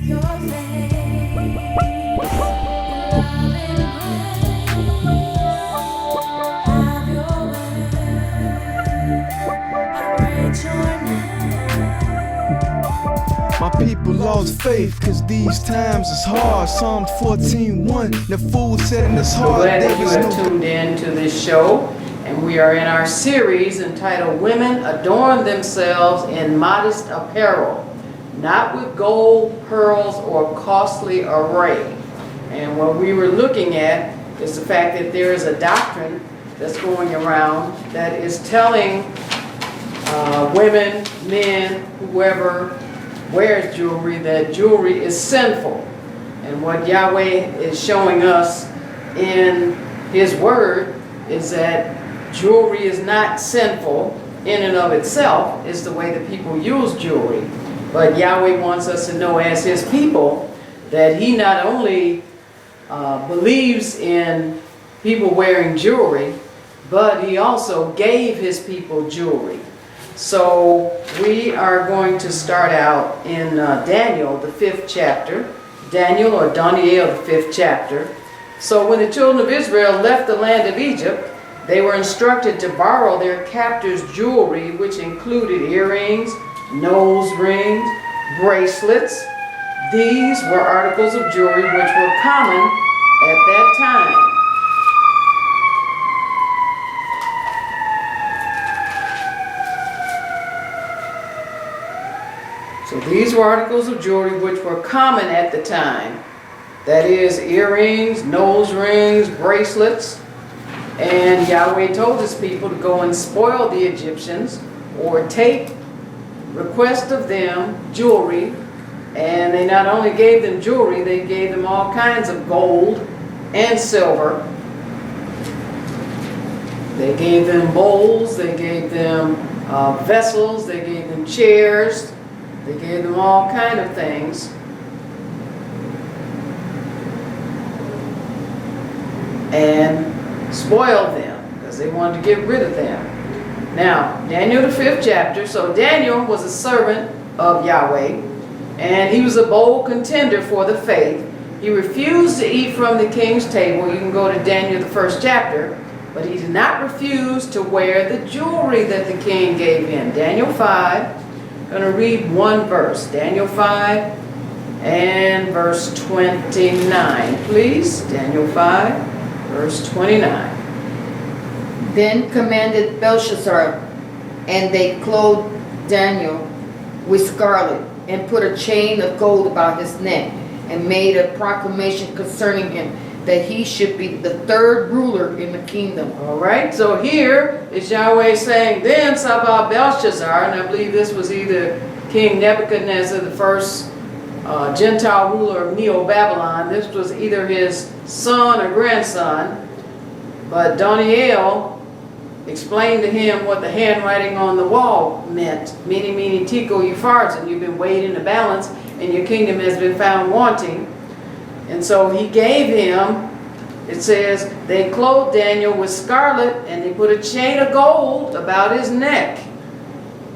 My people lost faith, cause these times is hard. Psalms 14:1, the fool said in his heart. We're glad that you have tuned in to this show, and we are in our series entitled Women Adorn Themselves in Modest Apparel, Not with Gold, Pearls, or Costly Array. And what we were looking at is the fact that there is a doctrine that's going around that is telling women, men, whoever wears jewelry, that jewelry is sinful. And what Yahweh is showing us in His Word is that jewelry is not sinful in and of itself. It's the way that people use jewelry. But Yahweh wants us to know as His people that He not only believes in people wearing jewelry, but He also gave His people jewelry. So we are going to start out in Daniel, the 5th chapter. Daniel or Daniel, the 5th chapter. So when the children of Israel left the land of Egypt, they were instructed to borrow their captors' jewelry, which included earrings, nose rings, bracelets. These were articles of jewelry which were common at that time. So these were articles of jewelry which were common at the time. That is, earrings, nose rings, bracelets. And Yahweh told His people to go and spoil the Egyptians, or request of them jewelry. And they not only gave them jewelry, they gave them all kinds of gold and silver. They gave them bowls, they gave them vessels, they gave them chairs. They gave them all kinds of things. And spoiled them because they wanted to get rid of them. Now, Daniel the 5th chapter. So Daniel was a servant of Yahweh, and he was a bold contender for the faith. He refused to eat from the king's table. You can go to Daniel the 1st chapter. But he did not refuse to wear the jewelry that the king gave him. Daniel 5. I'm going to read one verse. Daniel 5 and verse 29, please. Daniel 5, verse 29. Then commanded Belshazzar, and they clothed Daniel with scarlet, and put a chain of gold about his neck, and made a proclamation concerning him, that he should be the third ruler in the kingdom. All right, so here is Yahweh saying, then Sabah Belshazzar, and I believe this was either King Nebuchadnezzar, the first Gentile ruler of Neo-Babylon. This was either his son or grandson. But Daniel explained to him what the handwriting on the wall meant. Mene, mene, tekel, upharsin. You've been weighed in the balance, and your kingdom has been found wanting. And so he gave him, it says, they clothed Daniel with scarlet, and they put a chain of gold about his neck.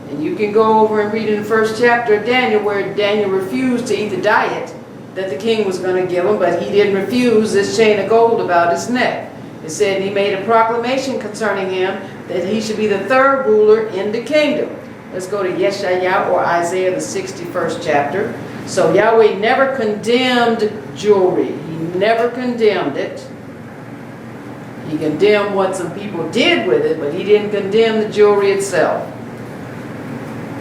And you can go over and read in the 1st chapter of Daniel, where Daniel refused to eat the diet that the king was going to give him, but he didn't refuse this chain of gold about his neck. It said he made a proclamation concerning him that he should be the third ruler in the kingdom. Let's go to Yeshayahu, or Isaiah the 61st chapter. So Yahweh never condemned jewelry. He never condemned it. He condemned what some people did with it, but He didn't condemn the jewelry itself.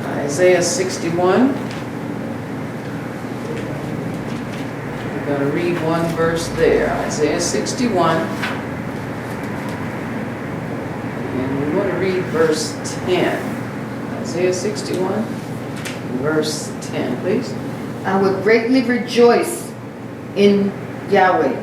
Isaiah 61. We're going to read one verse there. Isaiah 61. And we want to read verse 10. Isaiah 61, verse 10, please. I would greatly rejoice in Yahweh.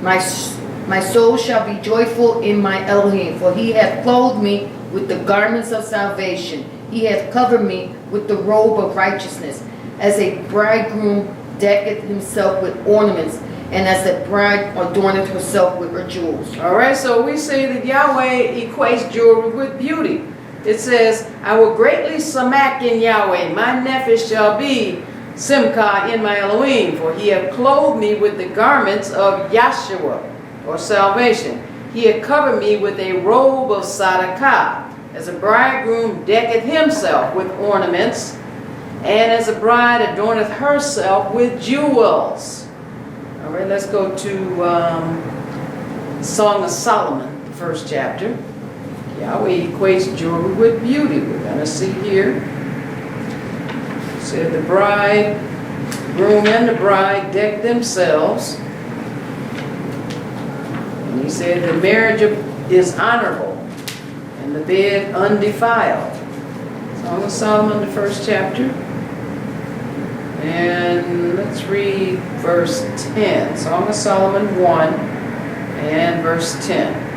My soul shall be joyful in my Elohim, for He hath clothed me with the garments of salvation. He hath covered me with the robe of righteousness, as a bridegroom decketh himself with ornaments, and as the bride adorneth herself with her jewels. All right, so we see that Yahweh equates jewelry with beauty. It says, I will greatly samak in Yahweh. My nephesh shall be Simcha in my Elohim, for he hath clothed me with the garments of Yahshua, or salvation. He hath covered me with a robe of Sadakah, as a bridegroom decketh himself with ornaments, and as a bride adorneth herself with jewels. All right, let's go to Song of Solomon, the first chapter. Yahweh equates jewelry with beauty. We're going to see here. It said the bridegroom and the bride deck themselves. And he said the marriage is honorable and the bed undefiled. Song of Solomon, the first chapter. And let's read verse 10. Song of Solomon 1 and verse 10.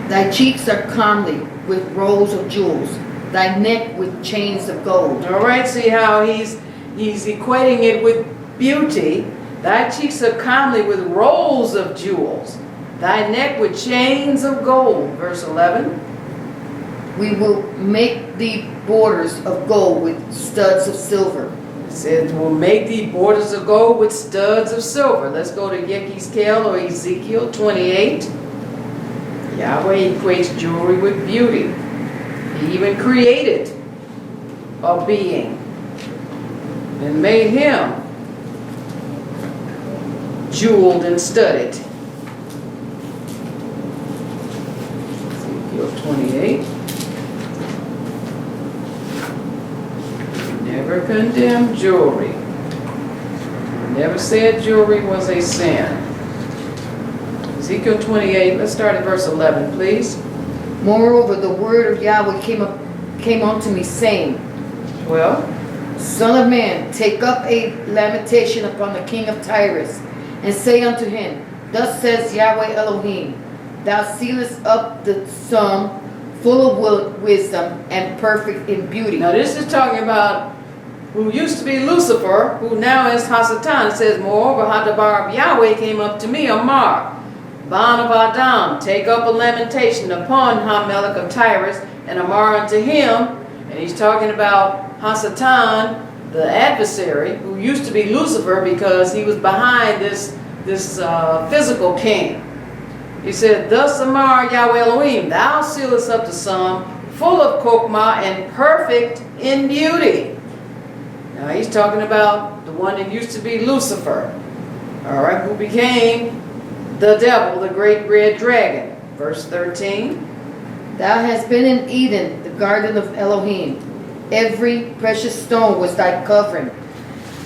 Thy cheeks are comely with rows of jewels, thy neck with chains of gold. All right, see how he's equating it with beauty. Thy cheeks are comely with rows of jewels, thy neck with chains of gold. Verse 11. We will make thee borders of gold with studs of silver. It says, we'll make thee borders of gold with studs of silver. Let's go to Yechezkel or Ezekiel 28. Yahweh equates jewelry with beauty. He even created a being and made him jeweled and studded. Ezekiel 28. Never condemned jewelry. Never said jewelry was a sin. Ezekiel 28, let's start at verse 11, please. Moreover, the word of Yahweh came unto me, saying, Well, Son of man, take up a lamentation upon the king of Tyrus, and say unto him, Thus says Yahweh Elohim, Thou sealest up the sum, full of wisdom, and perfect in beauty. now this is talking about who used to be Lucifer, who now is Hasatan. It says, Moreover, Hadabar of Yahweh came up to me, Amar, Ban of Adam, take up a lamentation upon Hamelech of Tyrus, and Amar unto him. And he's talking about Hasatan, the adversary, who used to be Lucifer because he was behind this physical king. He said, Thus Amar Yahweh Elohim, thou sealest up the sum, full of kokmah and perfect in beauty. Now he's talking about the one that used to be Lucifer, all right, who became the devil, the great red dragon. Verse 13. Thou hast been in Eden, the garden of Elohim. Every precious stone was thy covering,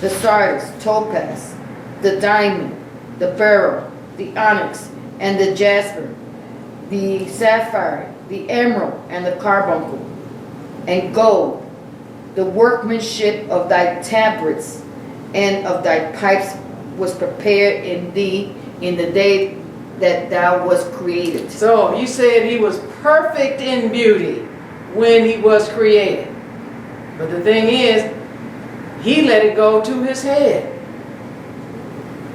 the sardis, topaz, the diamond, the beryl, the onyx, and the jasper, the sapphire, the emerald, and the carbuncle, and gold, the workmanship of thy tabrets and of thy pipes was prepared in thee in the day that thou wast created. So you said he was perfect in beauty when he was created. But the thing is, he let it go to his head.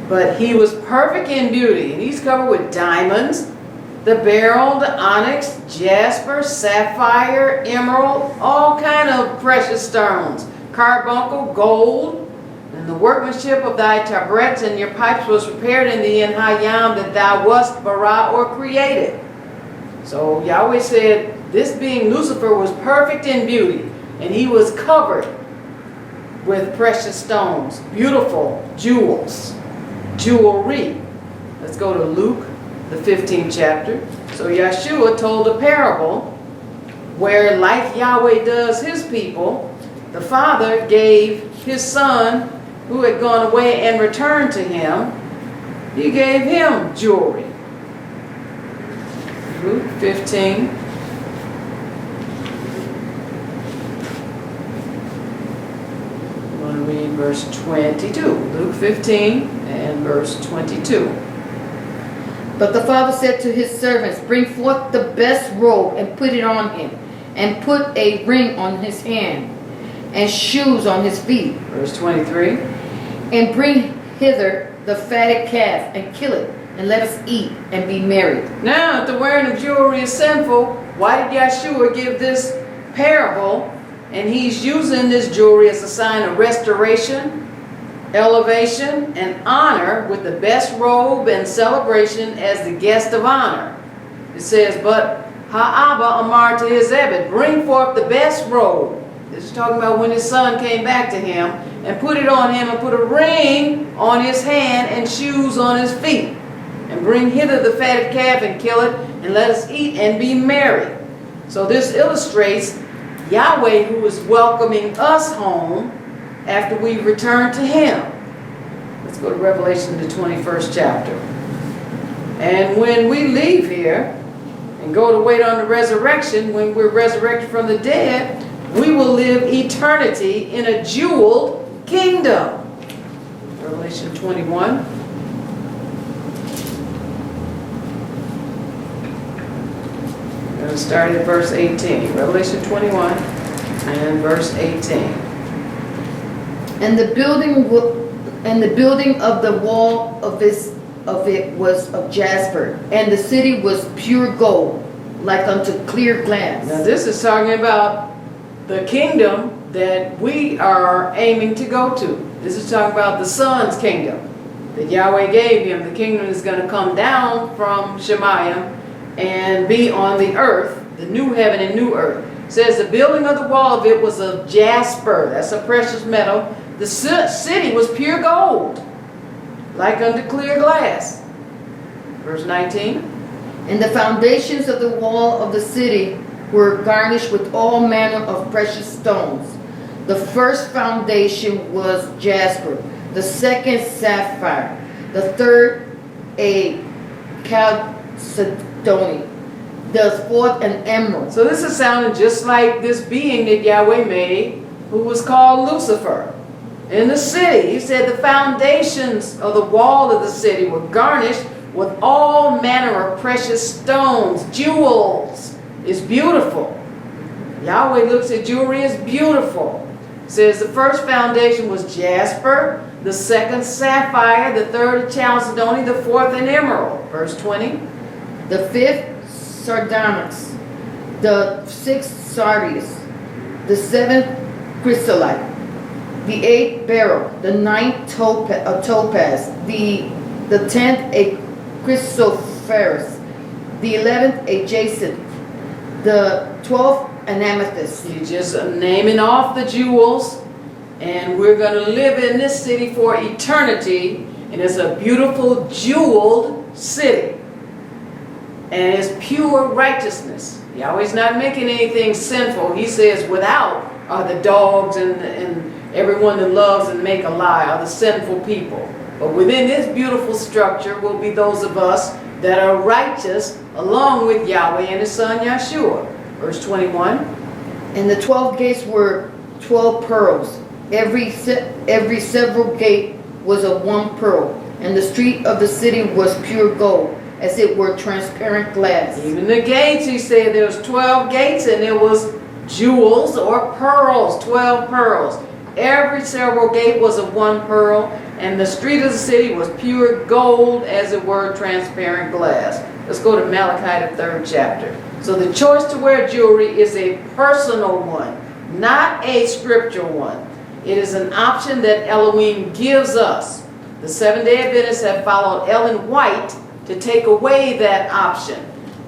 But he was perfect in beauty. And he's covered with diamonds, the beryl, the onyx, jasper, sapphire, emerald, all kind of precious stones, carbuncle, gold. And the workmanship of thy tabrets and your pipes was prepared in thee in Hayam that thou wast bara or created. So Yahweh said this being Lucifer was perfect in beauty, and he was covered with precious stones, beautiful jewels, jewelry. Let's go to Luke, the 15th chapter. So Yahshua told a parable where, like Yahweh does his people, the Father gave his Son, who had gone away and returned to him, he gave him jewelry. Luke 15. I'm going to read verse 22. Luke 15 and verse 22. But the father said to his servants, Bring forth the best robe and put it on him, and put a ring on his hand, and shoes on his feet. Verse 23. And bring hither the fatted calf, and kill it, and let us eat and be merry. Now, if the wearing of jewelry is sinful, why did Yahshua give this parable? And he's using this jewelry as a sign of restoration elevation, and honor with the best robe and celebration as the guest of honor. It says, but Ha'aba Amar to his Ebed, bring forth the best robe. This is talking about when his son came back to him, and put it on him, and put a ring on his hand and shoes on his feet. And bring hither the fatted calf and kill it, and let us eat and be merry. So this illustrates Yahweh, who is welcoming us home after we return to him. Let's go to Revelation, the 21st chapter. And when we leave here and go to wait on the resurrection, when we're resurrected from the dead, we will live eternity in a jeweled kingdom. Revelation 21. We're going to start at verse 18. Revelation 21 and verse 18. And the building of the wall of it was of jasper, and the city was pure gold, like unto clear glass. Now this is talking about the kingdom that we are aiming to go to. This is talking about the Son's kingdom that Yahweh gave him. The kingdom is going to come down from Shemayim and be on the earth, the new heaven and new earth. It says the building of the wall of it was of jasper. That's a precious metal. The city was pure gold, like unto clear glass. Verse 19. And the foundations of the wall of the city were garnished with all manner of precious stones. The first foundation was jasper, the second sapphire, the third a chalcedony, the fourth an emerald. So this is sounding just like this being that Yahweh made, who was called Lucifer. In the city, he said the foundations of the wall of the city were garnished with all manner of precious stones, jewels. It's beautiful. Yahweh looks at jewelry as beautiful. It says the first foundation was jasper, the second sapphire, the third chalcedony, the fourth an emerald. Verse 20. The fifth sardonyx, the sixth sardius, the seventh chrysolite, the eighth beryl, the ninth topaz, the 10th a chrysoprase, the 11th a jacinth, the 12th an amethyst. You're just naming off the jewels, and we're going to live in this city for eternity, and it's a beautiful jeweled city, and it's pure righteousness. Yahweh's not making anything sinful. He says without are the dogs and everyone that loves and make a lie are the sinful people. But within this beautiful structure will be those of us that are righteous along with Yahweh and his son Yahshua. Verse 21. And the 12 gates were 12 pearls. Every several gate was of one pearl. And the street of the city was pure gold, as it were transparent glass. Even the gates, he said there was 12 gates, and there was jewels or pearls, 12 pearls. Every several gate was of one pearl, and the street of the city was pure gold, as it were transparent glass. Let's go to Malachi, the 3rd chapter. So the choice to wear jewelry is a personal one, not a scriptural one. It is an option that Elohim gives us. The Seventh-day Adventists have followed Ellen White to take away that option.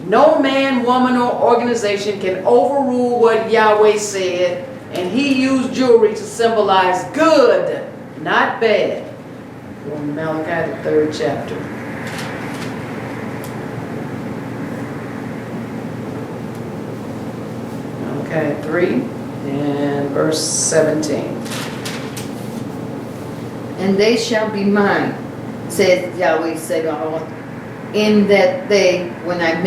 No man, woman, or organization can overrule what Yahweh said, and he used jewelry to symbolize good, not bad. Go to Malachi, the 3rd chapter. Malachi 3 and verse 17. And they shall be mine, says Yahweh Sabaoth, in that they, when I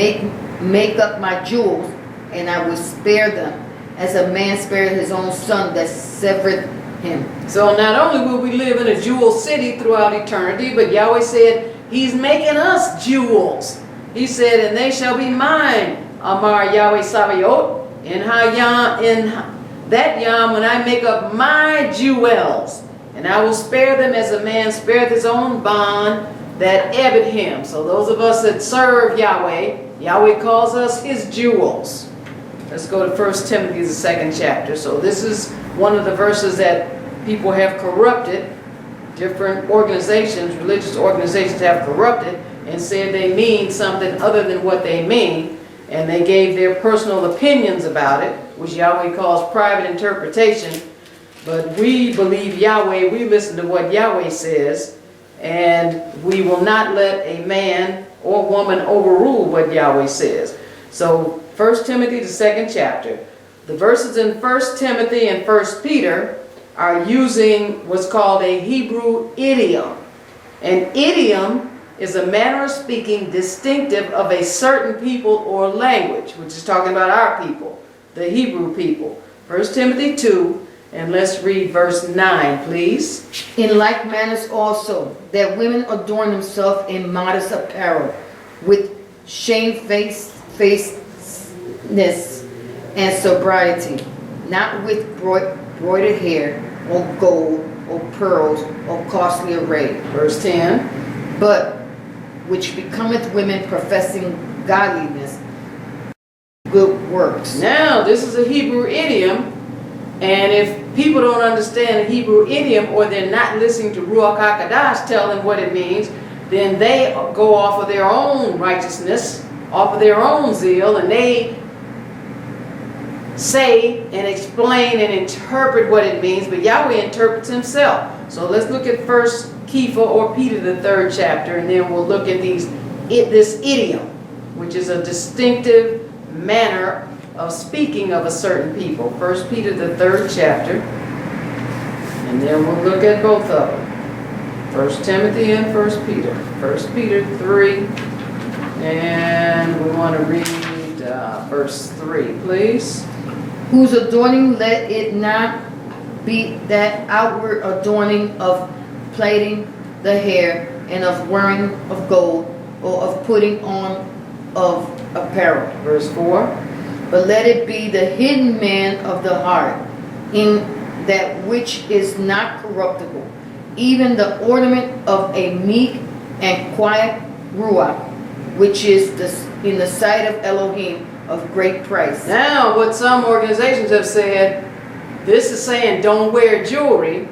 make up my jewels, and I will spare them, as a man spared his own son that severed him. So not only will we live in a jewel city throughout eternity, but Yahweh said he's making us jewels. He said, and they shall be mine, Amar Yahweh Sabaoth, in that yom when I make up my jewels, and I will spare them as a man spareth his own bond that ebbed him. So those of us that serve Yahweh, Yahweh calls us his jewels. Let's go to 1 Timothy, the 2nd chapter. So this is one of the verses that people have corrupted different organizations, religious organizations have corrupted and said they mean something other than what they mean, and they gave their personal opinions about it, which Yahweh calls private interpretation. But we believe Yahweh, we listen to what Yahweh says, and we will not let a man or woman overrule what Yahweh says. So 1 Timothy, the 2nd chapter. The verses in 1 Timothy and 1 Peter are using what's called a Hebrew idiom. An idiom is a manner of speaking distinctive of a certain people or language, which is talking about our people, the Hebrew people. 1 Timothy 2, and let's read verse 9, please. In like manners also, that women adorn themselves in modest apparel, with shamefacedness and sobriety, not with broidered hair, or gold, or pearls, or costly array. Verse 10. But which becometh women professing godliness, good works. Now, this is a Hebrew idiom, and if people don't understand a Hebrew idiom, or they're not listening to Ruach HaKodesh tell them what it means, then they go off of their own righteousness, off of their own zeal, and they say and explain and interpret what it means, but Yahweh interprets himself. So let's look at 1 Kepha or Peter, the 3rd chapter, and then we'll look at this idiom, which is a distinctive manner of speaking of a certain people. 1 Peter, the 3rd chapter, and then we'll look at both of them. 1 Timothy and 1 Peter. 1 Peter 3, and we want to read verse 3, please. Whose adorning let it not be that outward adorning of plaiting the hair, and of wearing of gold, or of putting on of apparel. Verse 4. But let it be the hidden man of the heart, in that which is not corruptible, even the ornament of a meek and quiet ruach, which is in the sight of Elohim of great price. Now, what some organizations have said, this is saying don't wear jewelry.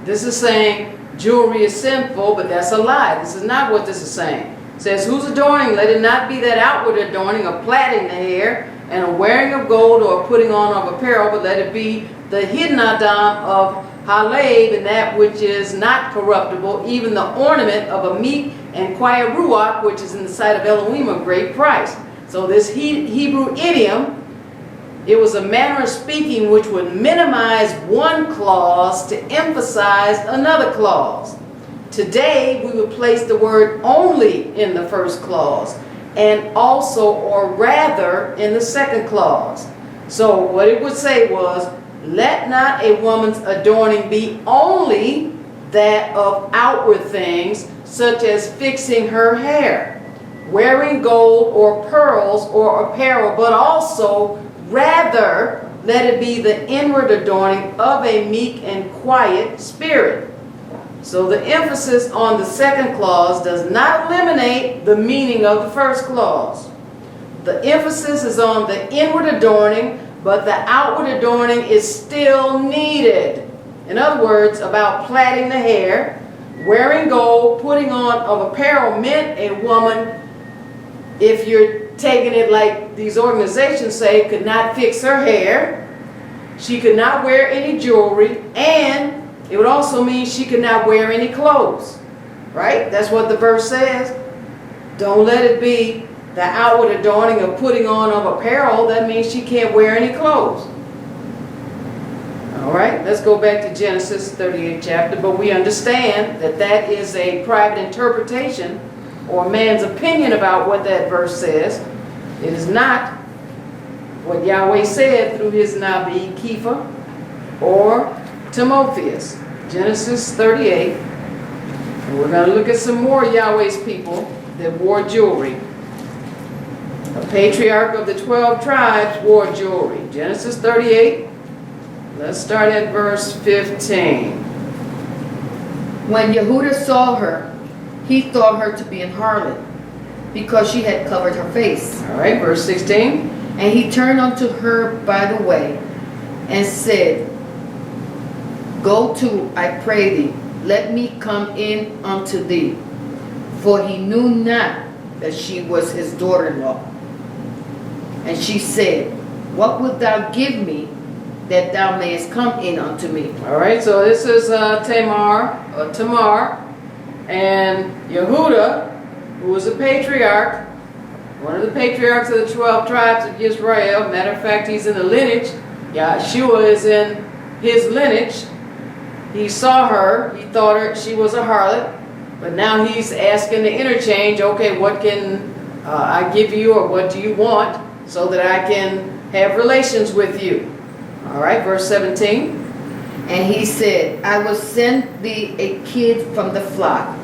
This is saying jewelry is sinful, but that's a lie. This is not what this is saying. It says, whose adorning, let it not be that outward adorning of plaiting the hair, and a wearing of gold, or putting on of apparel, but let it be the hidden Adam of Haleb, and that which is not corruptible, even the ornament of a meek and quiet ruach, which is in the sight of Elohim of great price. So this Hebrew idiom, it was a manner of speaking which would minimize one clause to emphasize another clause. Today, we would place the word only in the first clause, and also or rather in the second clause. So what it would say was, let not a woman's adorning be only that of outward things, such as fixing her hair, wearing gold or pearls or apparel, but also rather let it be the inward adorning of a meek and quiet spirit. So the emphasis on the second clause does not eliminate the meaning of the first clause. The emphasis is on the inward adorning, but the outward adorning is still needed. In other words, about plaiting the hair, wearing gold, putting on of apparel meant a woman, if you're taking it like these organizations say, could not fix her hair, she could not wear any jewelry, and it would also mean she could not wear any clothes, right? That's what the verse says. Don't let it be the outward adorning of putting on of apparel. That means she can't wear any clothes. All right, let's go back to Genesis 38 chapter, but we understand that that is a private interpretation or man's opinion about what that verse says. It is not what Yahweh said through his Nabi Kepha or Timotheus. Genesis 38, and we're going to look at some more Yahweh's people that wore jewelry. A patriarch of the 12 tribes wore jewelry. Genesis 38, let's start at verse 15. When Yehudah saw her, he thought her to be an harlot, because she had covered her face. All right, verse 16. And he turned unto her by the way, and said, Go to, I pray thee, let me come in unto thee. For he knew not that she was his daughter-in-law. And she said, what wilt thou give me that thou mayest come in unto me? All right, so this is Tamar, and Yehuda, who was a patriarch, one of the patriarchs of the 12 tribes of Yisrael. Matter of fact, he's in the lineage. Yahshua is in his lineage. He saw her, he thought she was a harlot, but now he's asking the interchange, okay, what can I give you, or what do you want so that I can have relations with you? All right, verse 17. And he said, I will send thee a kid from the flock.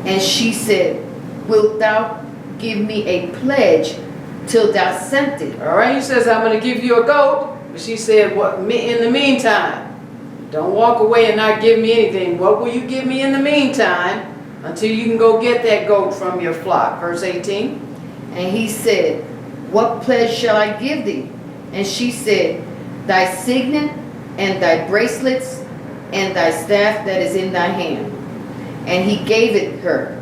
And she said, wilt thou give me a pledge till thou sent it? All right, he says, I'm going to give you a goat. But she said, what in the meantime? Don't walk away and not give me anything. What will you give me in the meantime until you can go get that goat from your flock? Verse 18. And he said, what pledge shall I give thee? And she said, thy signet and thy bracelets and thy staff that is in thy hand. And he gave it her,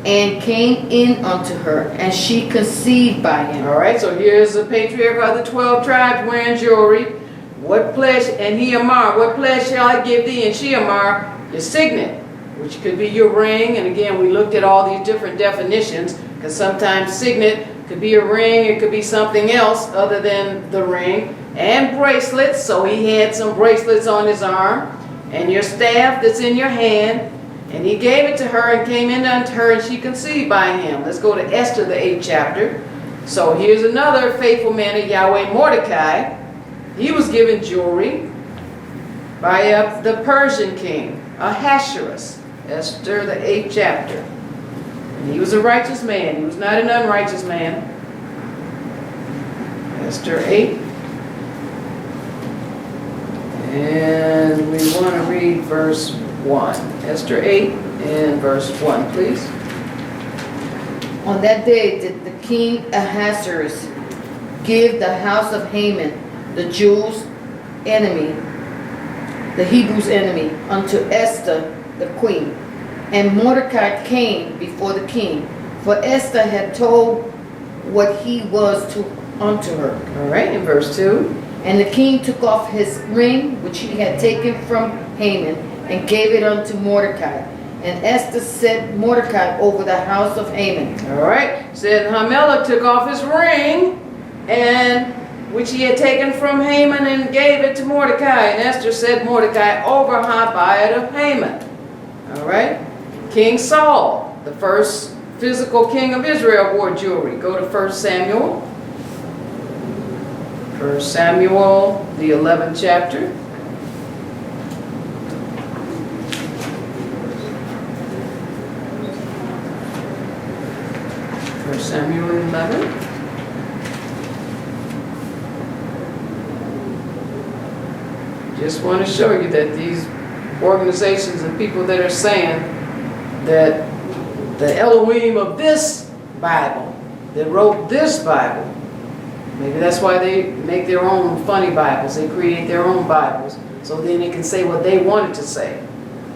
and came in unto her, and she conceived by him. All right, so here's the patriarch of the 12 tribes wearing jewelry. What pledge, and he Amar, what pledge shall I give thee? And she Amar, your signet, which could be your ring. And again, we looked at all these different definitions, because sometimes signet could be a ring, it could be something else other than the ring. And bracelets, so he had some bracelets on his arm. And your staff that's in your hand. And he gave it to her and came in unto her, and she conceived by him. Let's go to Esther, the 8th chapter. So here's another faithful man of Yahweh, Mordecai. He was given jewelry by the Persian king, Ahasuerus. Esther, the 8th chapter. And he was a righteous man. He was not an unrighteous man. Esther 8. And we want to read verse 1. Esther 8 and verse 1, please. On that day did the king Ahasuerus give the house of Haman, the Jews' enemy, the Hebrews' enemy, unto Esther the queen. And Mordecai came before the king, for Esther had told what he was unto her. All right, in verse 2. And the king took off his ring, which he had taken from Haman, and gave it unto Mordecai. And Esther set Mordecai over the house of Haman. All right, said Hamelech took off his ring, and which he had taken from Haman, and gave it to Mordecai. And Esther set Mordecai over Habayat of Haman. All right, King Saul, the first physical king of Israel, wore jewelry. Go to 1 Samuel. 1 Samuel, the 11th chapter. 1 Samuel 11. Just want to show you that these organizations and people that are saying that the Elohim of this Bible, that wrote this Bible, maybe that's why they make their own funny Bibles. They create their own Bibles so then they can say what they wanted to say.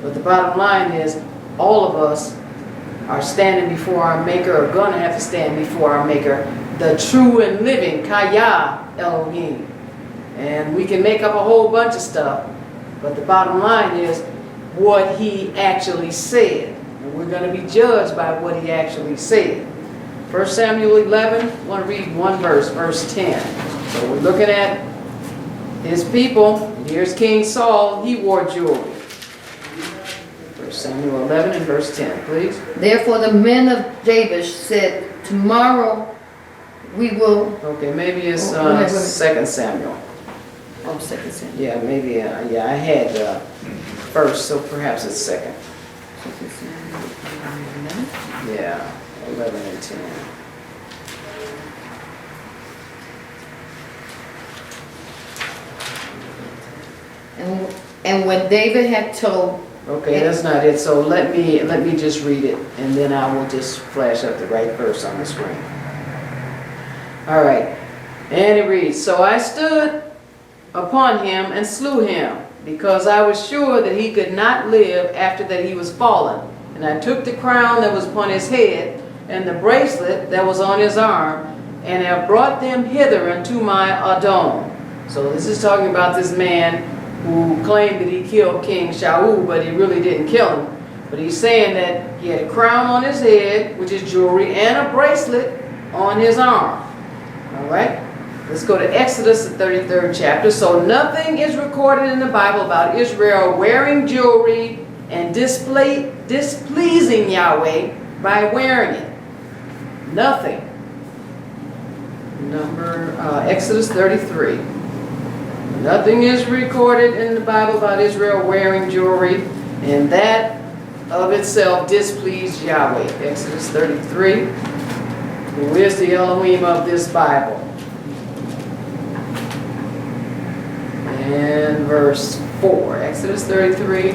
But the bottom line is, all of us are standing before our Maker, or going to have to stand before our Maker, the true and living Kaya Elohim. And we can make up a whole bunch of stuff, but the bottom line is what he actually said. And we're going to be judged by what he actually said. 1 Samuel 11, I want to read one verse, verse 10. So we're looking at his people. Here's King Saul, he wore jewelry. 1 Samuel 11 and verse 10, please. Therefore the men of Jabesh said, tomorrow we will... Okay, maybe it's 2 Samuel. Oh, 2 Samuel. Yeah, maybe, yeah, I had first, so perhaps it's second. 2 Samuel 11. Yeah, 11 and 10. And when David had told... Okay, that's not it. So let me just read it, and then I will just flash up the right verse on the screen. All right, and it reads, so I stood upon him and slew him, because I was sure that he could not live after that he was fallen. And I took the crown that was upon his head, and the bracelet that was on his arm, and have brought them hither unto my Adon. So this is talking about this man who claimed that he killed King Shaul, but he really didn't kill him. But he's saying that he had a crown on his head, which is jewelry, and a bracelet on his arm. All right, let's go to Exodus, the 33rd chapter. So nothing is recorded in the Bible about Israel wearing jewelry and displeasing Yahweh by wearing it. Nothing. Exodus 33. Nothing is recorded in the Bible about Israel wearing jewelry, and that of itself displeased Yahweh. Exodus 33. Who is the Elohim of this Bible? And verse 4. Exodus 33,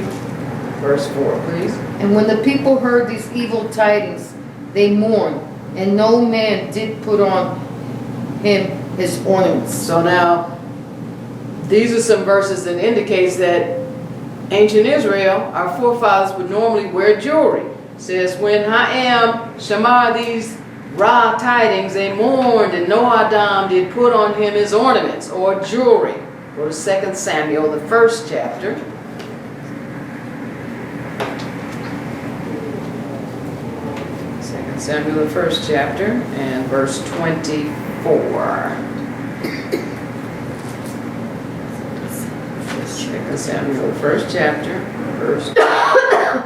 verse 4, please. And when the people heard these evil tidings, they mourned, and no man did put on him his ornaments. So now, these are some verses that indicates that ancient Israel, our forefathers, would normally wear jewelry. It says, when Ha'am Shema these Ra tidings, they mourned, and no Adam did put on him his ornaments or jewelry. Go to 2 Samuel, the 1st chapter. 2 Samuel, the 1st chapter, and verse 24. 2 Samuel, the 1st chapter, verse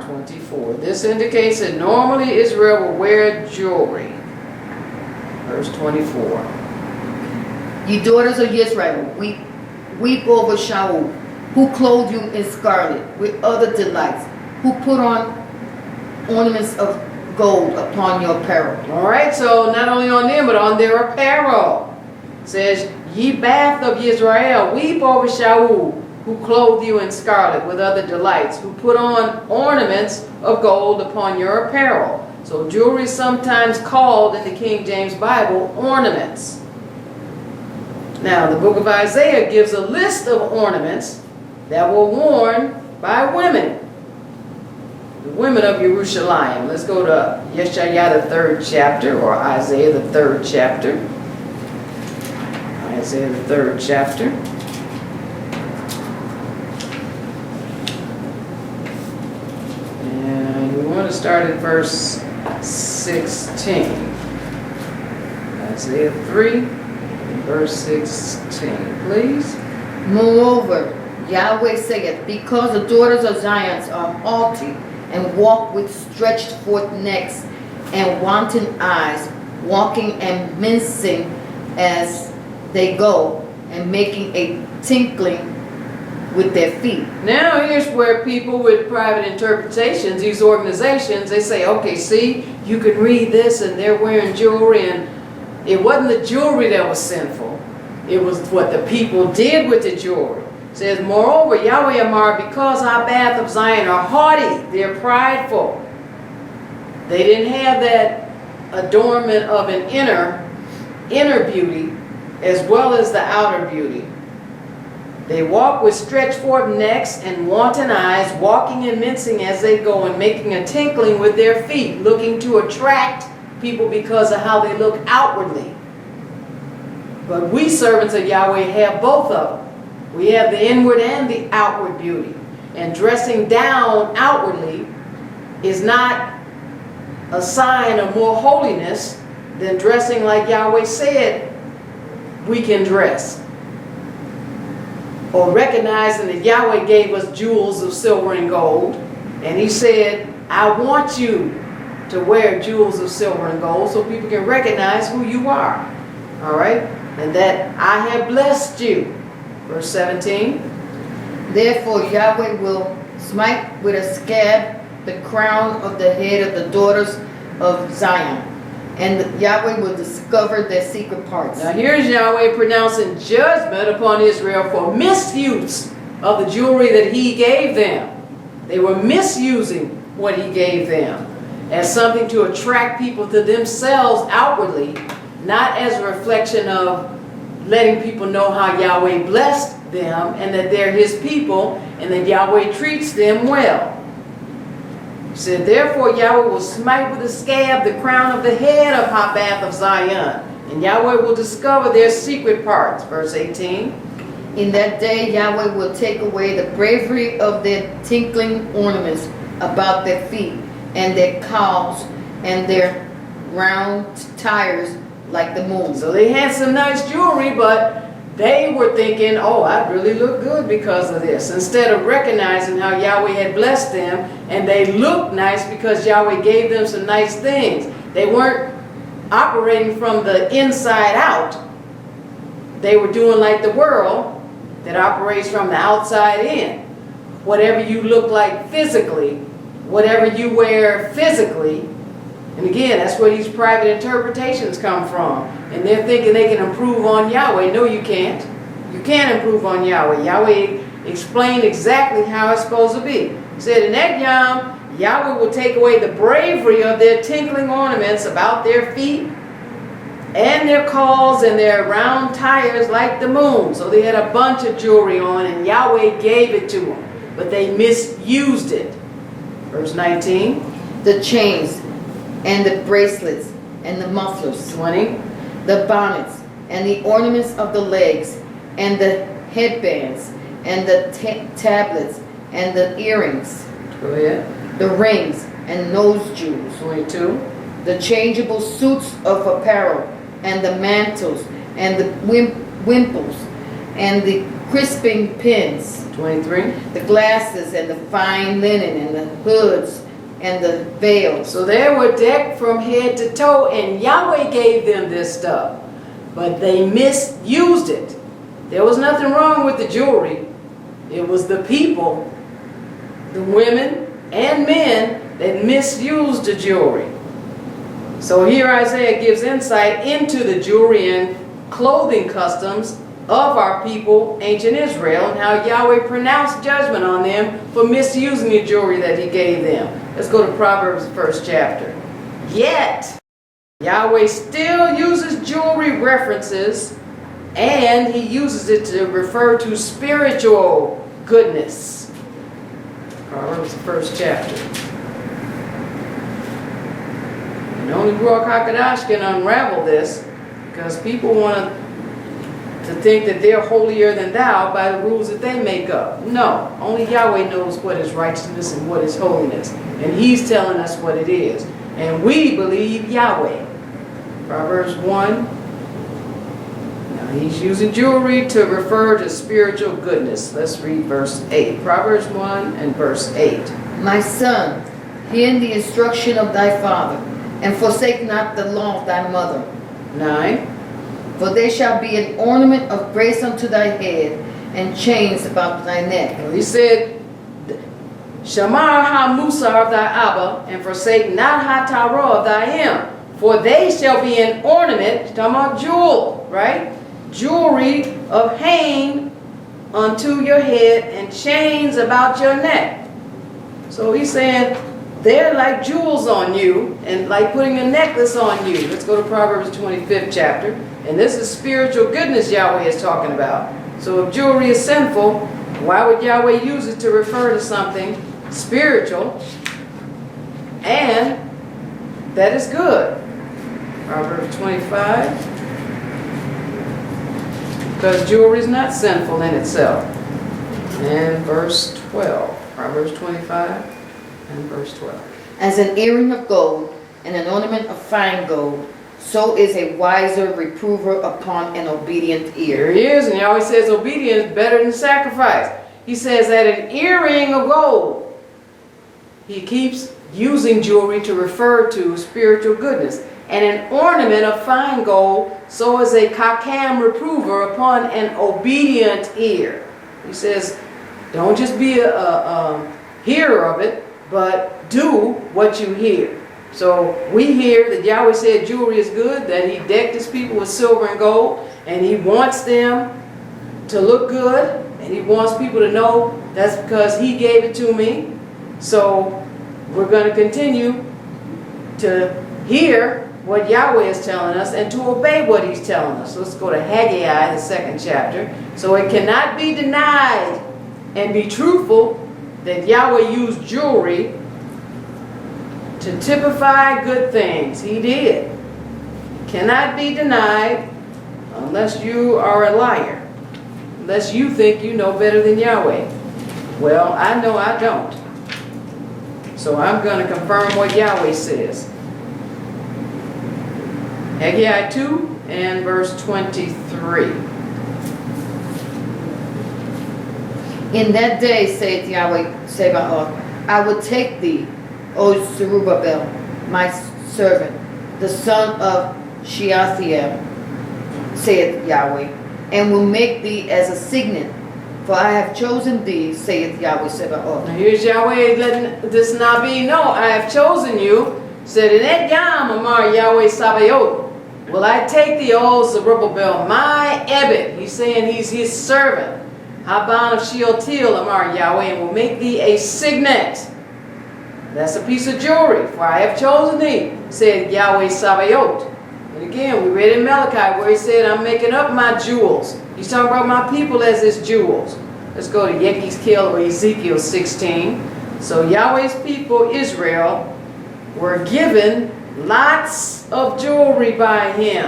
24. This indicates that normally Israel will wear jewelry. Verse 24. Ye daughters of Yisrael, weep over Shaul, who clothed you in scarlet with other delights, who put on ornaments of gold upon your apparel. All right, so not only on them, but on their apparel. It says, ye bath of Yisrael, weep over Shaul, who clothed you in scarlet with other delights, who put on ornaments of gold upon your apparel. So jewelry is sometimes called in the King James Bible ornaments. Now the book of Isaiah gives a list of ornaments that were worn by women. The women of Jerusalem. Let's go to Yeshayahu, the 3rd chapter, or Isaiah, the 3rd chapter. Isaiah, the 3rd chapter. And we want to start at verse 16. Isaiah 3, verse 16, please. Moreover, Yahweh saith, because the daughters of Zion are haughty, and walk with stretched forth necks and wanton eyes, walking and mincing as they go, and making a tinkling with their feet. Now here's where people with private interpretations, these organizations, they say, okay, see, you can read this and they're wearing jewelry, and it wasn't the jewelry that was sinful. It was what the people did with the jewelry. It says, moreover, Yahweh Amar, because our bath of Zion are haughty, they're prideful. They didn't have that adornment of an inner beauty as well as the outer beauty. They walk with stretched forth necks and wanton eyes, walking and mincing as they go, and making a tinkling with their feet, looking to attract people because of how they look outwardly. But we servants of Yahweh have both of them. We have the inward and the outward beauty. And dressing down outwardly is not a sign of more holiness than dressing like Yahweh said we can dress. Or recognizing that Yahweh gave us jewels of silver and gold. And he said, I want you to wear jewels of silver and gold so people can recognize who you are. All right? And that I have blessed you. Verse 17. Therefore Yahweh will smite with a scab the crown of the head of the daughters of Zion, and Yahweh will discover their secret parts. Now here's Yahweh pronouncing judgment upon Israel for misuse of the jewelry that he gave them. They were misusing what he gave them as something to attract people to themselves outwardly, not as a reflection of letting people know how Yahweh blessed them and that they're his people and that Yahweh treats them well. He said, therefore Yahweh will smite with a scab the crown of the head of Habath of Zion, and Yahweh will discover their secret parts. Verse 18. In that day Yahweh will take away the bravery of their tinkling ornaments about their feet, and their cowls, and their round tires like the moon. So they had some nice jewelry, but they were thinking, oh, I really look good because of this. Instead of recognizing how Yahweh had blessed them, and they looked nice because Yahweh gave them some nice things. They weren't operating from the inside out. They were doing like the world that operates from the outside in. Whatever you look like physically, whatever you wear physically, and again, that's where these private interpretations come from. And they're thinking they can improve on Yahweh. No, you can't. You can't improve on Yahweh. Yahweh explained exactly how it's supposed to be. He said, in that yom, Yahweh will take away the bravery of their tinkling ornaments about their feet, and their cauls and their round tires like the moon. So they had a bunch of jewelry on, and Yahweh gave it to them, but they misused it. Verse 19. The chains, and the bracelets, and the mufflers, 20. the bonnets, and the ornaments of the legs, and the headbands, and the tablets, and the earrings, Go ahead. the rings, and nose jewels, 22. the changeable suits of apparel, and the mantles, and the wimples, and the crisping pins, 23. the glasses, and the fine linen, and the hoods, and the veils. So they were decked from head to toe, and Yahweh gave them this stuff, but they misused it. There was nothing wrong with the jewelry. It was the people, the women and men, that misused the jewelry. So here Isaiah gives insight into the jewelry and clothing customs of our people, ancient Israel, and how Yahweh pronounced judgment on them for misusing the jewelry that he gave them. Let's go to Proverbs, the 1st chapter. Yet, Yahweh still uses jewelry references, and he uses it to refer to spiritual goodness. Proverbs, the 1st chapter. And only YAHWH can unravel this, because people want to think that they're holier than thou by the rules that they make up. No, only Yahweh knows what is righteousness and what is holiness. And he's telling us what it is. And we believe Yahweh. Proverbs 1. Now he's using jewelry to refer to spiritual goodness. Let's read verse 8. Proverbs 1 and verse 8. My son, hear the instruction of thy father, and forsake not the law of thy mother. 9. For they shall be an ornament of grace unto thy head, and chains about thy neck. Well, he said, Shamar ha-Musa of thy Abba, and forsake not ha-Torah of thy Em. For they shall be an ornament, talking about jewel, right? Jewelry of hang unto your head, and chains about your neck. So he's saying, they're like jewels on you, and like putting a necklace on you. Let's go to Proverbs 25th chapter. And this is spiritual goodness Yahweh is talking about. So if jewelry is sinful, why would Yahweh use it to refer to something spiritual and that is good? Proverbs 25. Because jewelry is not sinful in itself. And verse 12. Proverbs 25 and verse 12. As an earring of gold, and an ornament of fine gold, so is a wiser reprover upon an obedient Here ear. he is, and he always says obedience is better than sacrifice. He says that an earring of gold. He keeps using jewelry to refer to spiritual goodness. And an ornament of fine gold, so is a kakam reprover upon an obedient ear. He says, don't just be a hearer of it, but do what you hear. So we hear that Yahweh said jewelry is good, that he decked his people with silver and gold, and he wants them to look good, and he wants people to know that's because he gave it to me. So we're going to continue to hear what Yahweh is telling us and to obey what he's telling us. Let's go to Haggai, the 2nd chapter. So it cannot be denied and be truthful that Yahweh used jewelry to typify good things. He did. Cannot be denied unless you are a liar. Unless you think you know better than Yahweh. Well, I know I don't. So I'm going to confirm what Yahweh says. Y.A.Y 2 and verse 23. In that day, saith Yahweh Sabaoth, I will take thee, O Zerubbabel, my servant, the son of Shealtiel, saith Yahweh, and will make thee as a signet. For I have chosen thee, saith Yahweh Sabaoth. Now here's Yahweh letting this Nabi know, I have chosen you. Said, in that Yam Amar Yahweh Sabaoth, will I take thee, O Zerubbabel, my Ebed. He's saying he's his servant. Haban of Shealtiel Amar Yahweh, and will make thee a signet. That's a piece of jewelry. For I have chosen thee, said Yahweh Sabaoth. And again, we read in Malachi where he said, I'm making up my jewels. He's talking about my people as his jewels. Let's go to Yechezkel or Ezekiel 16. So Yahweh's people, Israel, were given lots of jewelry by him.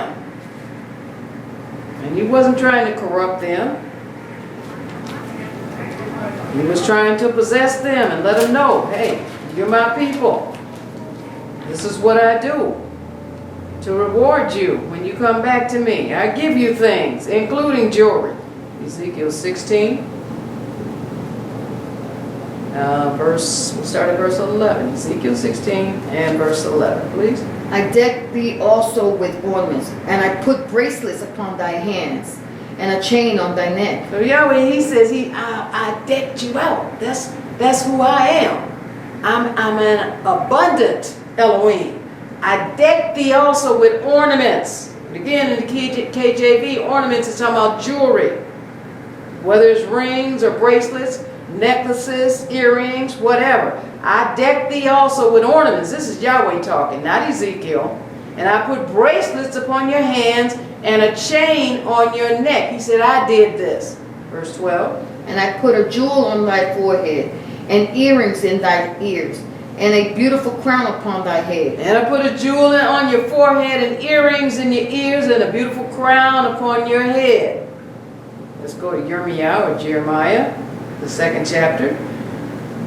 And he wasn't trying to corrupt them. He was trying to possess them and let them know, hey, you're my people. This is what I do to reward you when you come back to me. I give you things, including jewelry. Ezekiel 16. We'll start at verse 11. Ezekiel 16 and verse 11, please. I decked thee also with ornaments, and I put bracelets upon thy hands, and a chain on thy neck. So Yahweh, he says, I decked you out. That's who I am. I'm an abundant Elohim. I decked thee also with ornaments. And again, in the KJV, ornaments is talking about jewelry. Whether it's rings or bracelets, necklaces, earrings, whatever. I decked thee also with ornaments. This is Yahweh talking, not Ezekiel. And I put bracelets upon your hands and a chain on your neck. He said, I did this. Verse 12. And I put a jewel on thy forehead, and earrings in thy ears, and a beautiful crown upon thy head. And I put a jewel on your forehead, and earrings in your ears, and a beautiful crown upon your head. Let's go to Yirmiyahu or Jeremiah, the 2nd chapter.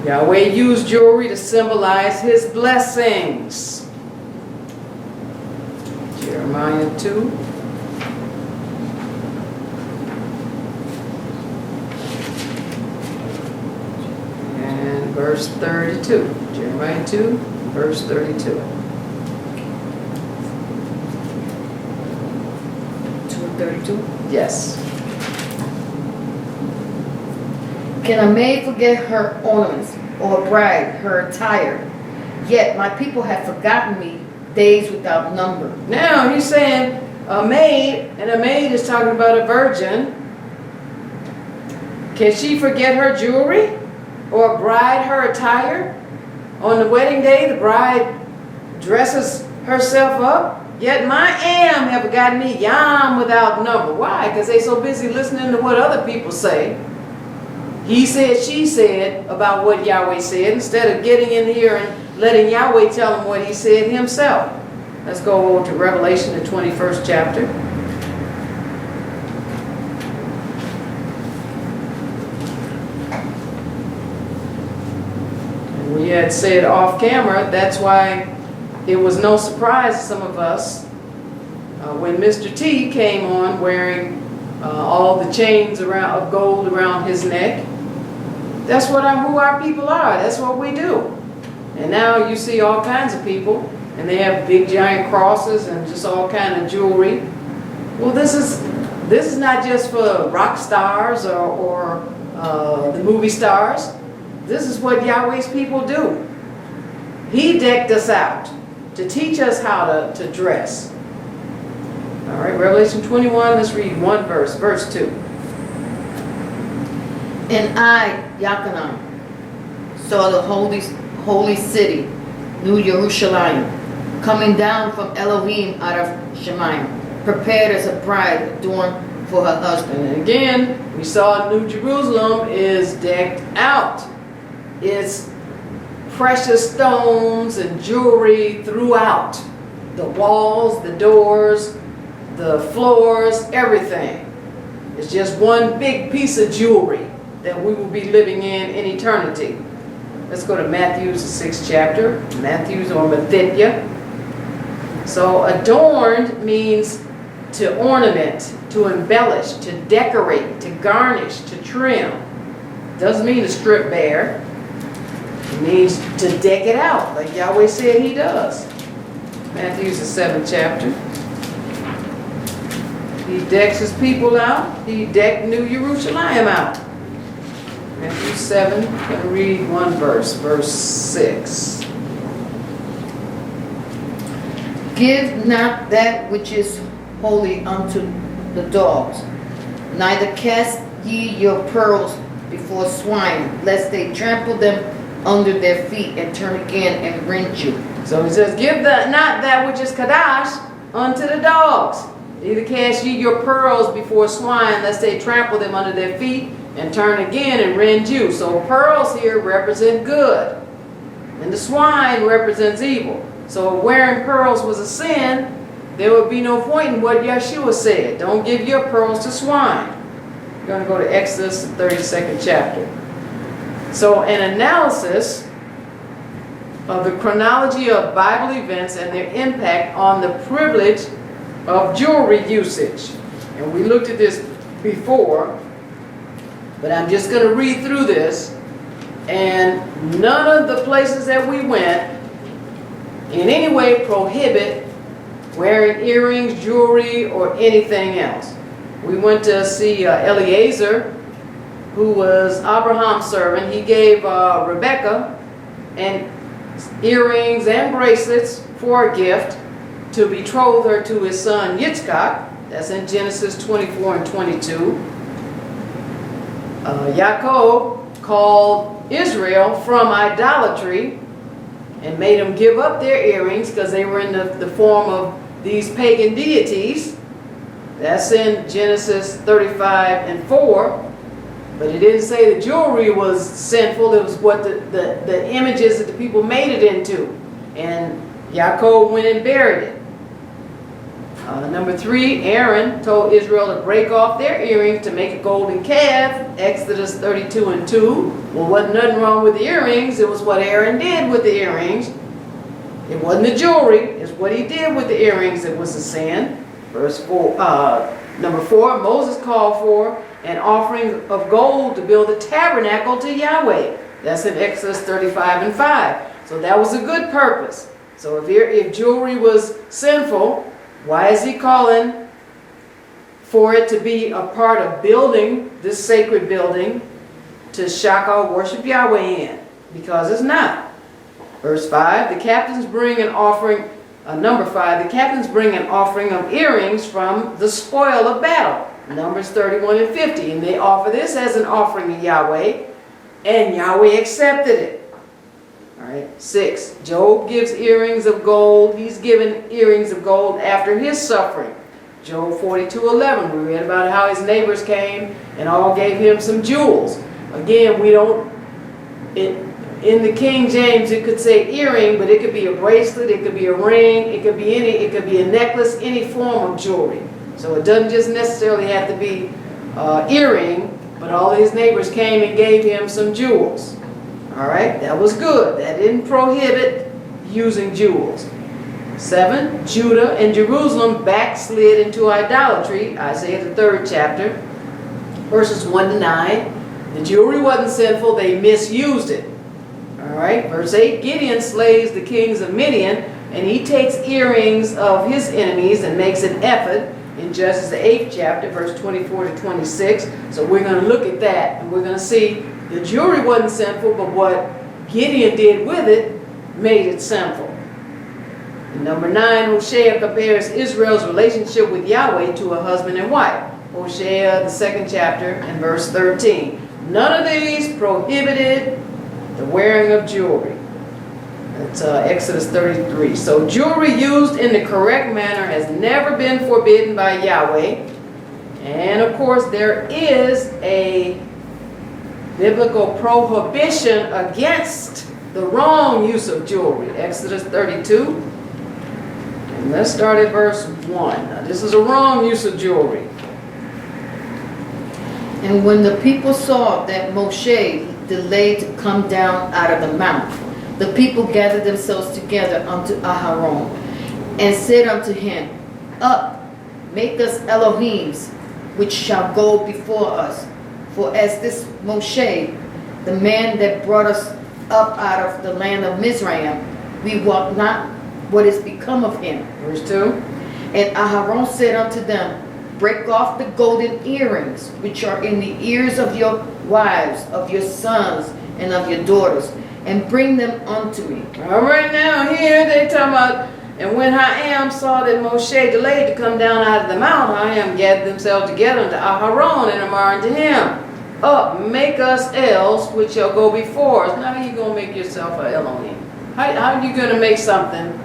Yahweh used jewelry to symbolize his blessings. Jeremiah 2. And verse 32. Jeremiah 2, verse 32. 2 and 32. Yes. Can a maid forget her ornaments, or a bride her attire? Yet my people have forgotten me days without number. Now he's saying a maid, and a maid is talking about a virgin. Can she forget her jewelry? Or a bride her attire? On the wedding day, the bride dresses herself up. Yet my am have forgotten me, yam without number. Why? Because they're so busy listening to what other people say. He said, she said about what Yahweh said, instead of getting in here and letting Yahweh tell him what he said himself. Let's go over to Revelation, the 21st chapter. And we had said off camera, that's why it was no surprise to some of us when Mr. T came on wearing all the chains of gold around his neck. That's who our people are. That's what we do. And now you see all kinds of people, and they have big giant crosses and just all kind of jewelry. Well, this is not just for rock stars or the movie stars. This is what Yahweh's people do. He decked us out to teach us how to dress. All right, Revelation 21, let's read one verse, verse 2. And I, Yahshua, saw the holy city, New Jerusalem, coming down from Elohim out of Shemayim, prepared as a bride adorned for her husband. And again, we saw New Jerusalem is decked out. It's precious stones and jewelry throughout. The walls, the doors, the floors, everything. It's just one big piece of jewelry that we will be living in eternity. Let's go to Matthew's 6th chapter. Matthew's or Matthew. So adorned means to ornament, to embellish, to decorate, to garnish, to trim. Doesn't mean to strip bare. It means to deck it out, like Yahweh said he does. Matthew's the 7th chapter. He decks his people out. He decked New Jerusalem out. Matthew 7, I'm going to read one verse, verse 6. Give not that which is holy unto the dogs, neither cast ye your pearls before swine, lest they trample them under their feet and turn again and rend you. So he says, give not that which is Kadash unto the dogs. Neither cast ye your pearls before swine, lest they trample them under their feet and turn again and rend you. So pearls here represent good, and the swine represents evil. So if wearing pearls was a sin, there would be no point in what Yahshua said. Don't give your pearls to swine. We're going to go to Exodus, the 32nd chapter. So an analysis of the chronology of Bible events and their impact on the privilege of jewelry usage. And we looked at this before, but I'm just going to read through this. And none of the places that we went in any way prohibit wearing earrings, jewelry, or anything else. We went to see Eliezer, who was Abraham's servant. He gave Rebecca and earrings and bracelets for a gift to betroth her to his son Yitzchak. That's in Genesis 24 and 22. Yaakov called Israel from idolatry and made them give up their earrings because they were in the form of these pagan deities. That's in Genesis 35 and 4. But it didn't say the jewelry was sinful. It was what the images that the people made it into. And Yaakov went and buried it. Number 3, Aaron told Israel to break off their earrings to make a golden calf. Exodus 32 and 2. Well, wasn't nothing wrong with the earrings. It was what Aaron did with the earrings. It wasn't the jewelry. It's what he did with the earrings that was the sin. Verse 4. Number 4, Moses called for an offering of gold to build a tabernacle to Yahweh. That's in Exodus 35 and 5. So that was a good purpose. So if jewelry was sinful, why is he calling for it to be a part of building this sacred building to Shaka worship Yahweh in? Because it's not. Verse 5, the captains bring an offering, number 5, the captains bring an offering of earrings from the spoil of battle. Numbers 31 and 50. And they offer this as an offering to Yahweh, and Yahweh accepted it. All right. 6, Job gives earrings of gold. He's given earrings of gold after his suffering. Job 42:11. We read about how his neighbors came and all gave him some jewels. Again, in the King James it could say earring, but it could be a bracelet, it could be a ring, it could be a necklace, any form of jewelry. So it doesn't just necessarily have to be earring, but all his neighbors came and gave him some jewels. All right, that was good. That didn't prohibit using jewels. 7, Judah and Jerusalem backslid into idolatry. Isaiah the 3rd chapter, verses 1 to 9. The jewelry wasn't sinful, they misused it. All right, verse 8, Gideon slays the kings of Midian, and he takes earrings of his enemies and makes an ephod in Judges the 8th chapter, verse 24 to 26. So we're going to look at that, and we're going to see the jewelry wasn't sinful, but what Gideon did with it made it sinful. And number 9, Hosea compares Israel's relationship with Yahweh to a husband and wife. Hosea the 2nd chapter and verse 13. None of these prohibited the wearing of jewelry. That's Exodus 33. So jewelry used in the correct manner has never been forbidden by Yahweh. And of course, there is a biblical prohibition against the wrong use of jewelry. Exodus 32. And let's start at verse 1. Now, this is a wrong use of jewelry. And when the people saw that Moshe delayed to come down out of the mount, the people gathered themselves together unto Aharon, and said unto him, Up, make us Elohims, which shall go before us. For as this Moshe, the man that brought us up out of the land of Mizraim, we wot not what is become of him. Verse 2. And Aharon said unto them, Break off the golden earrings which are in the ears of your wives, of your sons, and of your daughters, and bring them unto me. All right, now here they talking about, and when I saw that Moshe delayed to come down out of the mount, I gathered themselves together unto Aharon, and Amar unto him, Up, make us Els, which shall go before us. Now how you going to make yourself an Elohim? How are you going to make something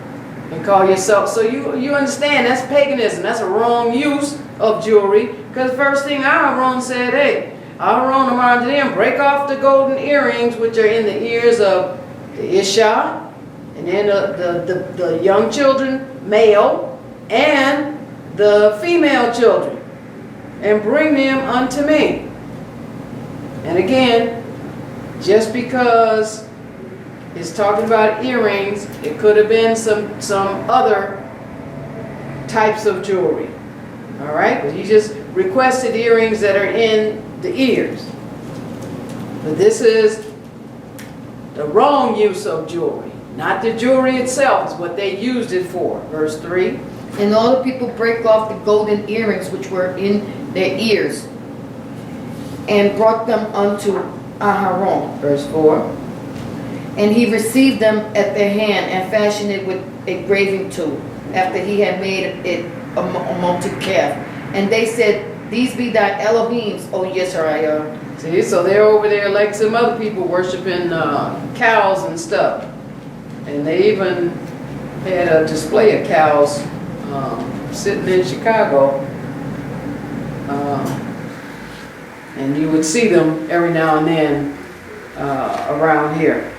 and call yourself? So you understand, that's paganism. That's a wrong use of jewelry. Because first thing Aharon said, hey, Aharon Amar unto them, break off the golden earrings which are in the ears of the Iyshshah, and then the young children, male, and the female children, and bring them unto me. And again, just because it's talking about earrings, it could have been some other types of jewelry. All right, but he just requested earrings that are in the ears. But this is the wrong use of jewelry. Not the jewelry itself, is what they used it for. Verse 3. And all the people brake off the golden earrings which were in their ears, and brought them unto Aharon. Verse 4. And he received them at their hand, and fashioned it with a graving tool, after he had made it a molten calf. And they said, These be thy Elohims, O Yisrael. See, so they're over there like some other people worshiping cows and stuff. And they even had a display of cows sitting in Chicago. And you would see them every now and then around here.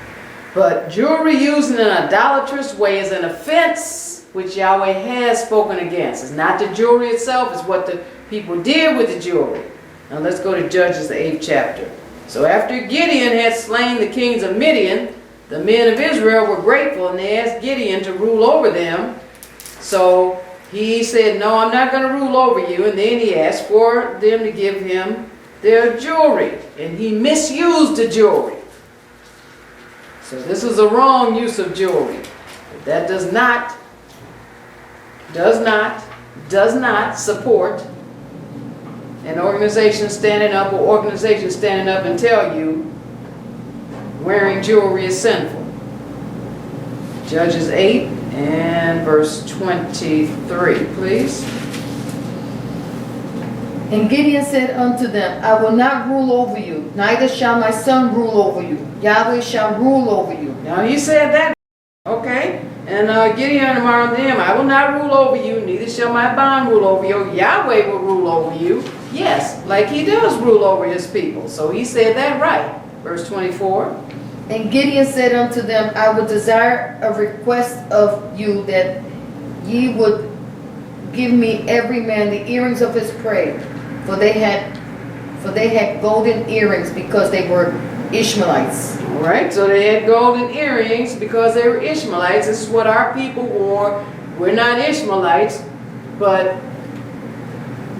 But jewelry used in an idolatrous way is an offense which Yahweh has spoken against. It's not the jewelry itself, it's what the people did with the jewelry. Now let's go to Judges, the 8th chapter. So after Gideon had slain the kings of Midian, the men of Israel were grateful, and they asked Gideon to rule over them. So he said, No, I'm not going to rule over you. And then he asked for them to give him their jewelry. And he misused the jewelry. So this is a wrong use of jewelry. But that does not support an organization standing up or organizations standing up and tell you wearing jewelry is sinful. Judges 8 and verse 23, please. And Gideon said unto them, I will not rule over you, neither shall my son rule over you. Yahweh shall rule over you. Now he said that, okay. And Gideon among them, I will not rule over you, neither shall my bond rule over you. Yahweh will rule over you. Yes, like he does rule over his people. So he said that right. Verse 24. And Gideon said unto them, I would desire a request of you, that ye would give me every man the earrings of his prey. For they had golden earrings, because they were Ishmaelites. All right, so they had golden earrings because they were Ishmaelites. This is what our people wore. We're not Ishmaelites, but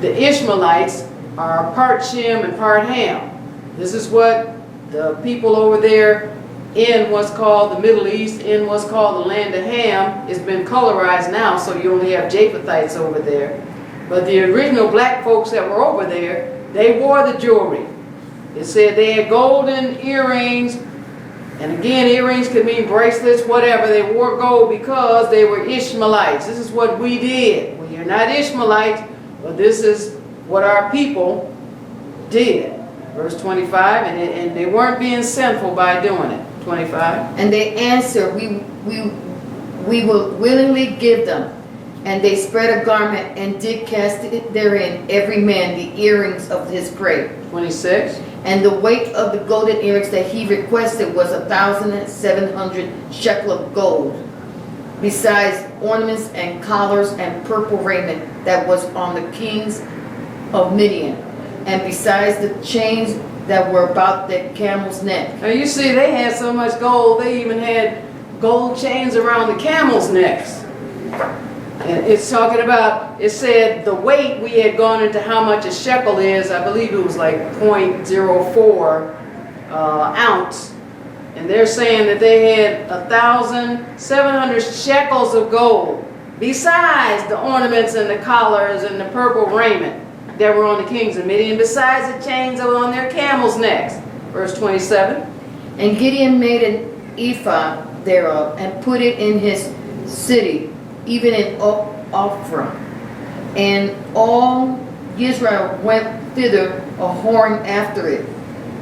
the Ishmaelites are part Shem and part Ham. This is what the people over there in what's called the Middle East, in what's called the land of Ham, has been colorized now, so you only have Japhethites over there. But the original black folks that were over there, they wore the jewelry. It said they had golden earrings, and again, earrings could mean bracelets, whatever. They wore gold because they were Ishmaelites. This is what we did. We are not Ishmaelites, but this is what our people did. Verse 25, and they weren't being sinful by doing it. 25. And they answered, we will willingly give them. And they spread a garment and did cast it therein, every man the earrings of his prey. 26. And the weight of the golden earrings that he requested was 1,700 shekel of gold, besides ornaments and collars and purple raiment that was on the kings of Midian, and besides the chains that were about the camel's neck. Now you see, they had so much gold, they even had gold chains around the camels' necks. And it's talking about, it said the weight, we had gone into how much a shekel is. I believe it was like 0.04 ounce. And they're saying that they had 1,700 shekels of gold, besides the ornaments and the collars and the purple raiment that were on the kings of Midian, besides the chains that were on their camels' necks. Verse 27. And Gideon made an ephod thereof, and put it in his city, even in Ophrah. And all Israel went thither a whoring after it,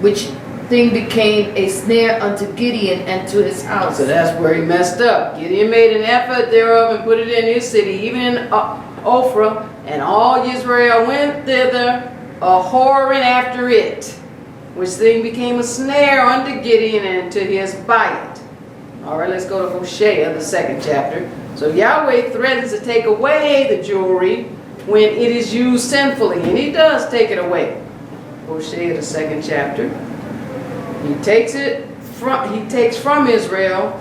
which thing became a snare unto Gideon and to his house. So that's where he messed up. Gideon made an effort thereof and put it in his city, even in Ophrah, and all Israel went thither a whoring after it, which thing became a snare unto Gideon and to his by it. All right, let's go to Hosea, the 2nd chapter. So Yahweh threatens to take away the jewelry when it is used sinfully, and he does take it away. Hosea, the 2nd chapter. He takes from Israel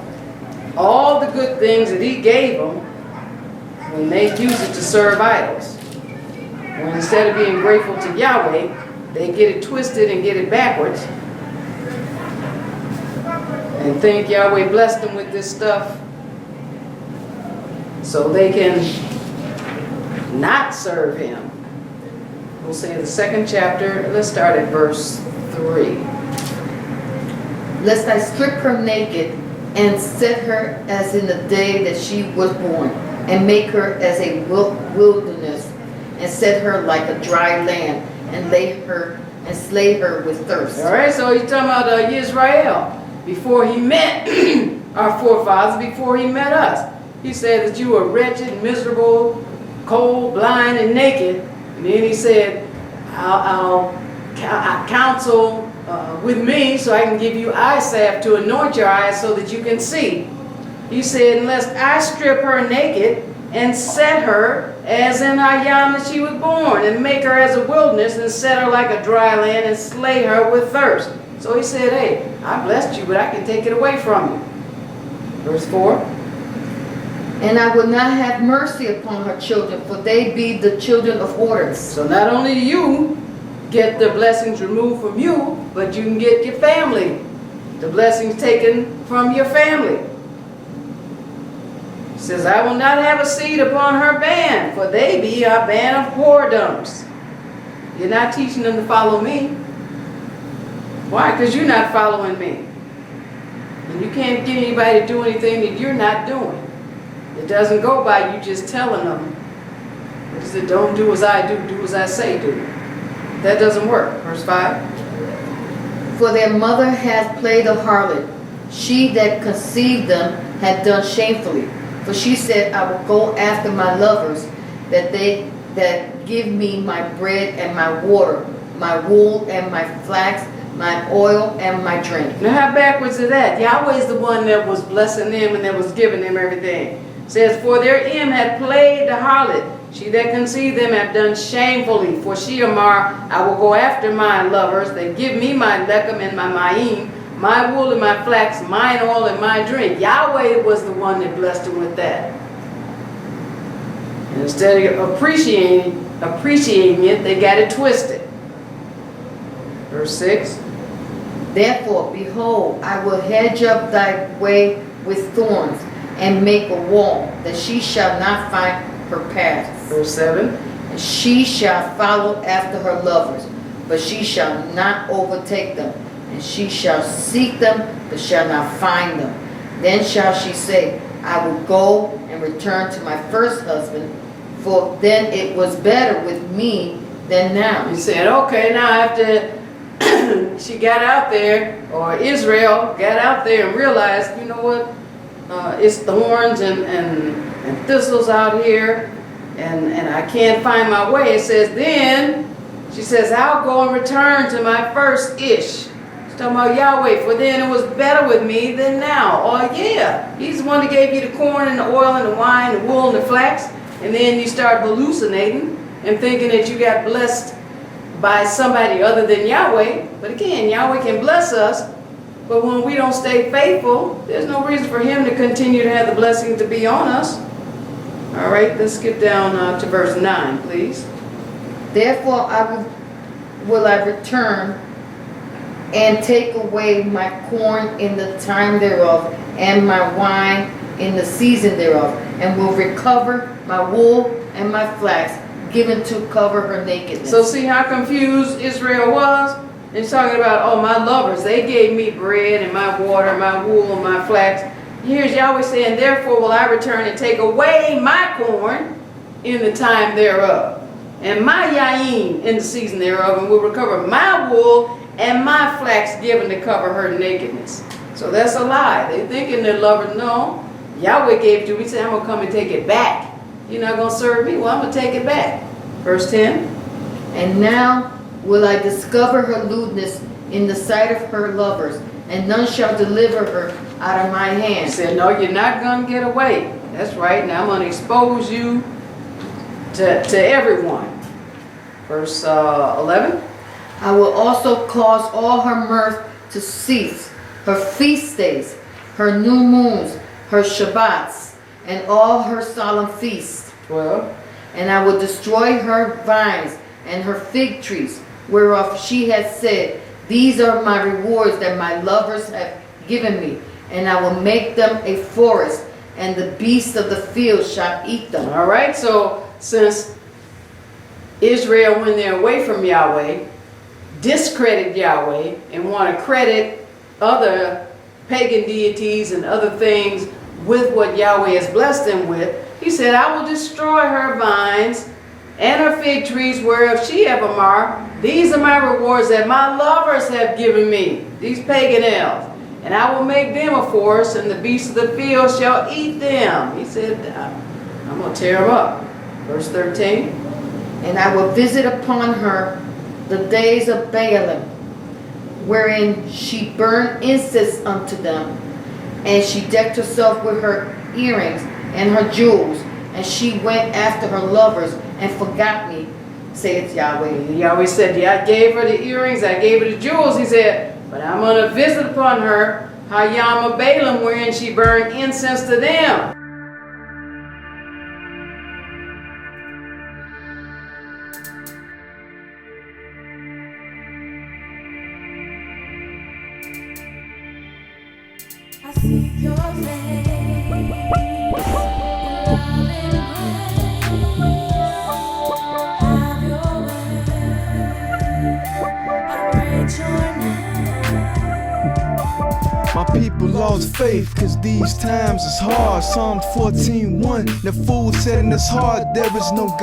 all the good things that he gave them when they use it to serve idols. When instead of being grateful to Yahweh, they get it twisted and get it backwards and think Yahweh blessed them with this stuff so they can not serve him. We'll say the 2nd chapter, let's start at verse 3. Lest I strip her naked and set her as in the day that she was born, and make her as a wilderness, and set her like a dry land, and slay her with thirst. All right, so he's talking about Yisrael. Before he met our forefathers, before he met us, he said that you were wretched, miserable, cold, blind, and naked. And then he said, I'll counsel with me so I can give you eye salve to anoint your eyes so that you can see. He said, unless I strip her naked and set her as in Ayam that she was born, and make her as a wilderness, and set her like a dry land, and slay her with thirst. So he said, hey, I blessed you, but I can take it away from you. Verse 4. And I will not have mercy upon her children, for they be the children of whores. So not only do you get the blessings removed from you, but you can get your family, the blessings taken from your family. He says, I will not have a seed upon her band, for they be a band of whoredoms. You're not teaching them to follow me. Why? Because you're not following me. And you can't get anybody to do anything that you're not doing. It doesn't go by you just telling them. He said, don't do as I do, do as I say do. That doesn't work. Verse 5. For their mother hath played a harlot. She that conceived them had done shamefully. For she said, I will go after my lovers, that give me my bread and my water, my wool and my flax, my oil and my drink. Now how backwards is that? Yahweh is the one that was blessing them and that was giving them everything. It says, for their M had played the harlot. She that conceived them have done shamefully. For she Amar, I will go after my lovers, that give me my lechem and my mayim, my wool and my flax, mine oil and my drink. Yahweh was the one that blessed them with that. And instead of appreciating it, they got it twisted. Verse 6. Therefore, behold, I will hedge up thy way with thorns, and make a wall, that she shall not find her paths. Verse 7. And she shall follow after her lovers, but she shall not overtake them. And she shall seek them, but shall not find them. Then shall she say, I will go and return to my first husband, for then it was better with me than now. He said, okay, now after she got out there, or Israel got out there and realized, you know what, it's thorns and thistles out here. and I can't find my way. It says, then, she says, I'll go and return to my first Iysh. She's talking about Yahweh, for then it was better with me than now. Oh yeah, he's the one that gave you the corn and the oil and the wine, the wool and the flax, and then you start hallucinating and thinking that you got blessed by somebody other than Yahweh. But again, Yahweh can bless us, but when we don't stay faithful, there's no reason for him to continue to have the blessing to be on us. All right, let's skip down to verse 9, please. Therefore will I return and take away my corn in the time thereof, and my wine in the season thereof, and will recover my wool and my flax, given to cover her nakedness. So see how confused Israel was? He's talking about, oh, my lovers, they gave me bread and my water, my wool and my flax. Here's Yahweh saying, therefore will I return and take away my corn in the time thereof, and my yayin in the season thereof, and will recover my wool and my flax, given to cover her nakedness. So that's a lie. They're thinking their lovers. No, Yahweh gave it to me. He said, I'm going to come and take it back. You're not going to serve me? Well, I'm going to take it back. Verse 10. And now will I discover her lewdness in the sight of her lovers, and none shall deliver her out of my hand. He said, no, you're not going to get away. That's right. Now I'm going to expose you to everyone. Verse 11. I will also cause all her mirth to cease, her feast days, her new moons, her Shabbats, and all her solemn feasts. 12. And I will destroy her vines and her fig trees, whereof she has said, these are my rewards that my lovers have given me, and I will make them a forest, and the beasts of the field shall eat them. All right, so since Israel, when they're away from Yahweh, discredit Yahweh and want to credit other pagan deities and other things with what Yahweh has blessed them with, he said, I will destroy her vines and her fig trees whereof she have a mark. These are my rewards that my lovers have given me, these pagan elves. And I will make them a forest, and the beasts of the field shall eat them. He said, I'm going to tear them up. Verse 13. And I will visit upon her the days of Baalim, wherein she burned incense unto them, and she decked herself with her earrings and her jewels, and she went after her lovers and forgot me, saith Yahweh. Yahweh said, yeah, I gave her the earrings, I gave her the jewels. He said, but I'm going to visit upon her Hayam of Baalim, wherein she burned incense to them. I see your face, love and grace. Have your way. I praise your name. My people lost faith, cause these times is hard. Psalm 14:1. The fool said in his heart, there is no God.